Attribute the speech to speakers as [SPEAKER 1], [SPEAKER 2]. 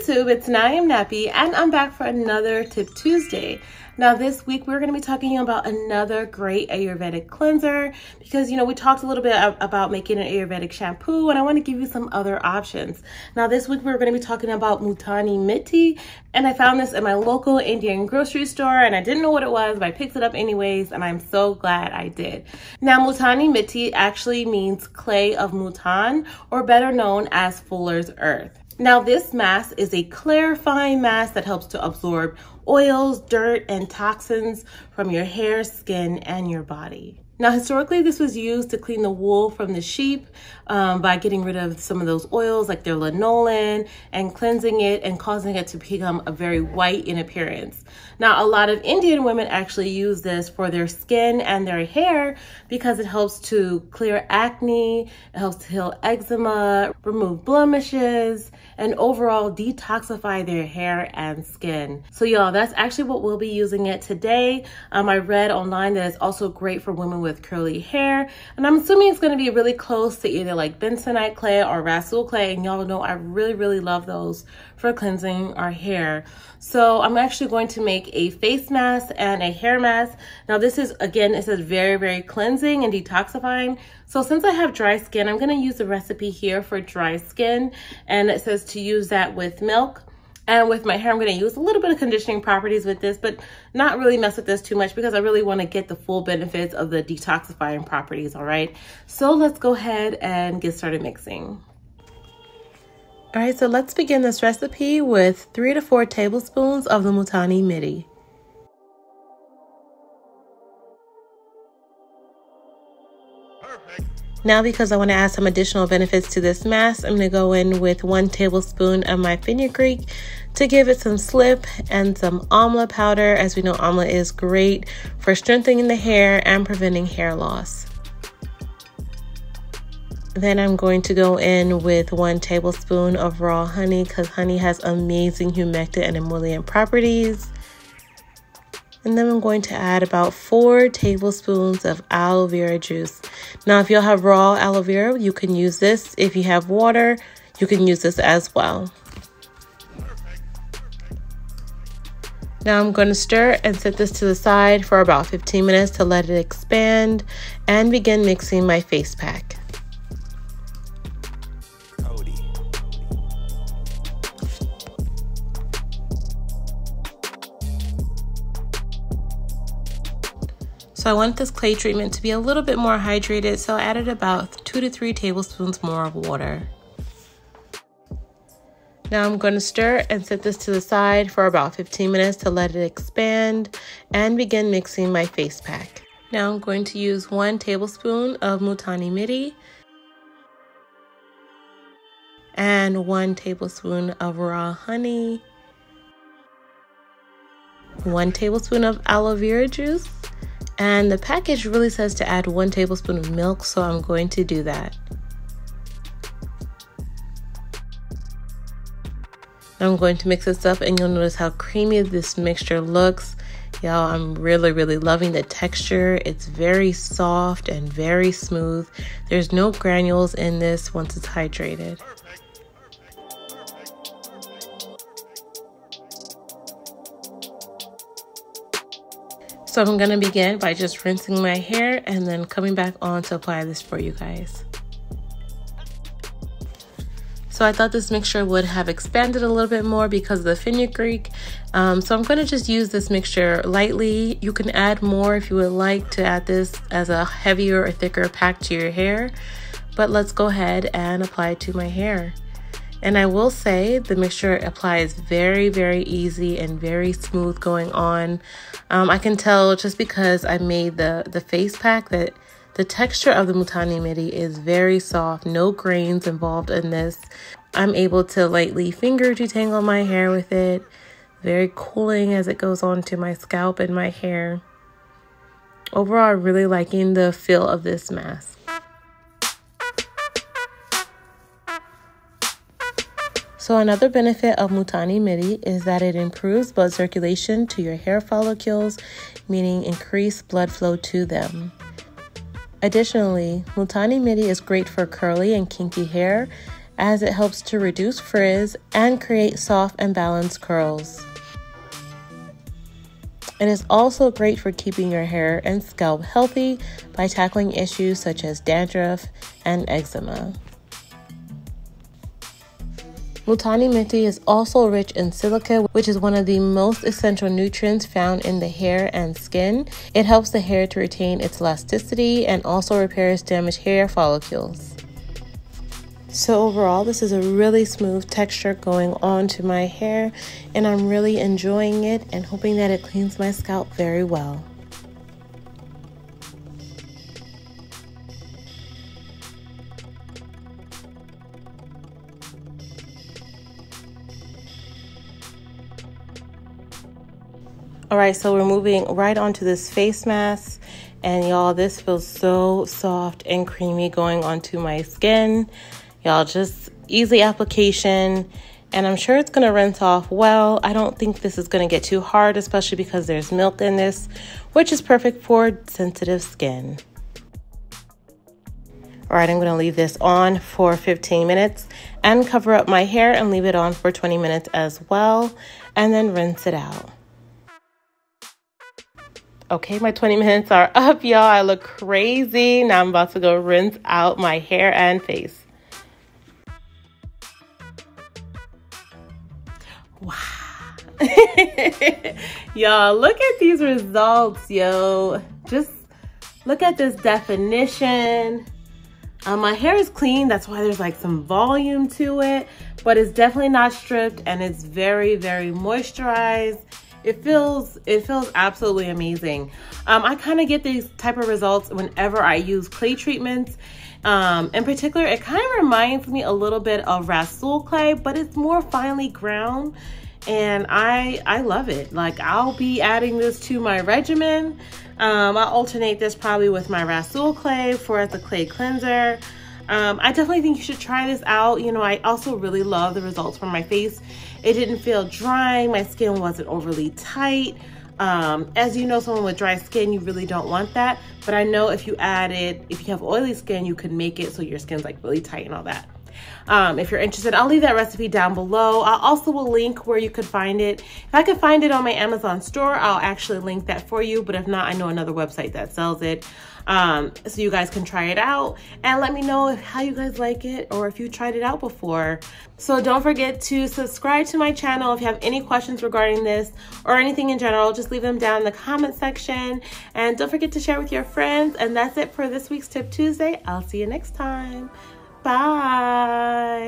[SPEAKER 1] YouTube, it's Multani MItti, and I'm back for another Tip Tuesday. Now this week we're going to be talking about another great Ayurvedic cleanser because, you know, we talked a little bit about making an Ayurvedic shampoo, and I want to give you some other options. Now this week we're going to be talking about Multani MItti, and I found this in my local Indian grocery store, and I didn't know what it was, but I picked it up anyways, and I'm so glad I did. Now Multani MItti actually means clay of Multan, or better known as Fuller's Earth. Now this mask is a clarifying mask that helps to absorb oils, dirt, and toxins from your hair, skin, and your body. Now historically this was used to clean the wool from the sheep by getting rid of some of those oils like their lanolin and cleansing it and causing it to become a very white in appearance. Now a lot of Indian women actually use this for their skin and their hair because it helps to clear acne, it helps to heal eczema, remove blemishes, and overall detoxify their hair and skin. So y'all, that's actually what we'll be using it today. I read online that it's also great for women with curly hair, and I'm assuming it's going to be really close to either like bentonite clay or rasul clay, and y'all know I really love those for cleansing our hair. So I'm actually going to make a face mask and a hair mask. Now this is, again, it says very cleansing and detoxifying. So since I have dry skin, I'm going to use the recipe here for dry skin, and it says to use that with milk. And with my hair, I'm going to use a little bit of conditioning properties with this, but not really mess with this too much because I really want to get the full benefits of the detoxifying properties, all right? So let's go ahead and get started mixing. All right, so let's begin this recipe with 3 to 4 tablespoons of the Multani MItti. Now, because I want to add some additional benefits to this mask, I'm going to go in with 1 tablespoon of my Fenugreek to give it some slip, and some Amla Powder. As we know, Amla is great for strengthening the hair and preventing hair loss. Then I'm going to go in with 1 tablespoon of raw honey because honey has amazing humectant and emollient properties. And then I'm going to add about 4 tablespoons of aloe vera juice. Now, if you have raw aloe vera, you can use this. If you have water, you can use this as well. Now I'm going to stir and set this to the side for about 15 minutes to let it expand and begin mixing my face pack. So I want this clay treatment to be a little bit more hydrated, so I added about 2 to 3 tablespoons more of water. Now I'm going to stir and set this to the side for about 15 minutes to let it expand and begin mixing my face pack. Now I'm going to use 1 tablespoon of Multani MItti and 1 tablespoon of raw honey, 1 tablespoon of aloe vera juice, and the package really says to add 1 tablespoon of milk, so I'm going to do that. I'm going to mix this up, and you'll notice how creamy this mixture looks. Y'all, I'm really loving the texture. It's very soft and very smooth. There's no granules in this once it's hydrated. So I'm going to begin by just rinsing my hair and then coming back on to apply this for you guys. So I thought this mixture would have expanded a little bit more because of the fenugreek. So I'm going to just use this mixture lightly. You can add more if you would like to add this as a heavier or thicker pack to your hair. But let's go ahead and apply it to my hair. And I will say the mixture applies very easy and very smooth going on. I can tell just because I made the face pack that the texture of the Multani MItti is very soft, no grains involved in this. I'm able to lightly finger detangle my hair with it. Very cooling as it goes onto my scalp and my hair. Overall, I'm really liking the feel of this mask. So another benefit of Multani MItti is that it improves blood circulation to your hair follicles, meaning increased blood flow to them. Additionally, Multani MItti is great for curly and kinky hair, as it helps to reduce frizz and create soft and balanced curls. It is also great for keeping your hair and scalp healthy by tackling issues such as dandruff and eczema. Multani MItti is also rich in silica, which is one of the most essential nutrients found in the hair and skin. It helps the hair to retain its elasticity and also repairs damaged hair follicles. So overall, this is a really smooth texture going on to my hair, and I'm really enjoying it and hoping that it cleans my scalp very well. All right, so we're moving right onto this face mask, and y'all, this feels so soft and creamy going onto my skin. Y'all, just easy application, and I'm sure it's gonna rinse off well. I don't think this is gonna get too hard, especially because there's milk in this, which is perfect for sensitive skin. All right, I'm gonna leave this on for 15 minutes and cover up my hair and leave it on for 20 minutes as well, and then rinse it out. Okay, my 20 minutes are up, y'all. I look crazy. Now I'm about to go rinse out my hair and face. Wow. Y'all, look at these results, yo. Just look at this definition. My hair is clean. That's why there's like some volume to it, but it's definitely not stripped, and it's very, very moisturized. It feels absolutely amazing. I kind of get these type of results whenever I use clay treatments. In particular, it kind of reminds me a little bit of Rasool clay, but it's more finely ground, and I love it. Like, I'll be adding this to my regimen. I'll alternate this probably with my Rasool clay for the clay cleanser. I definitely think you should try this out. You know, I also really love the results from my face. It didn't feel dry. My skin wasn't overly tight. As you know, someone with dry skin, you really don't want that. But I know if you have oily skin, you can make it so your skin's like really tight and all that. If you're interested, I'll leave that recipe down below. I'll also will link where you could find it. If I could find it on my Amazon store, I'll actually link that for you. But if not, I know another website that sells it. So you guys can try it out and let me know how you guys like it or if you tried it out before. So don't forget to subscribe to my channel. If you have any questions regarding this or anything in general, just leave them down in the comment section, and don't forget to share with your friends. And that's it for this week's Tip Tuesday. I'll see you next time. Bye.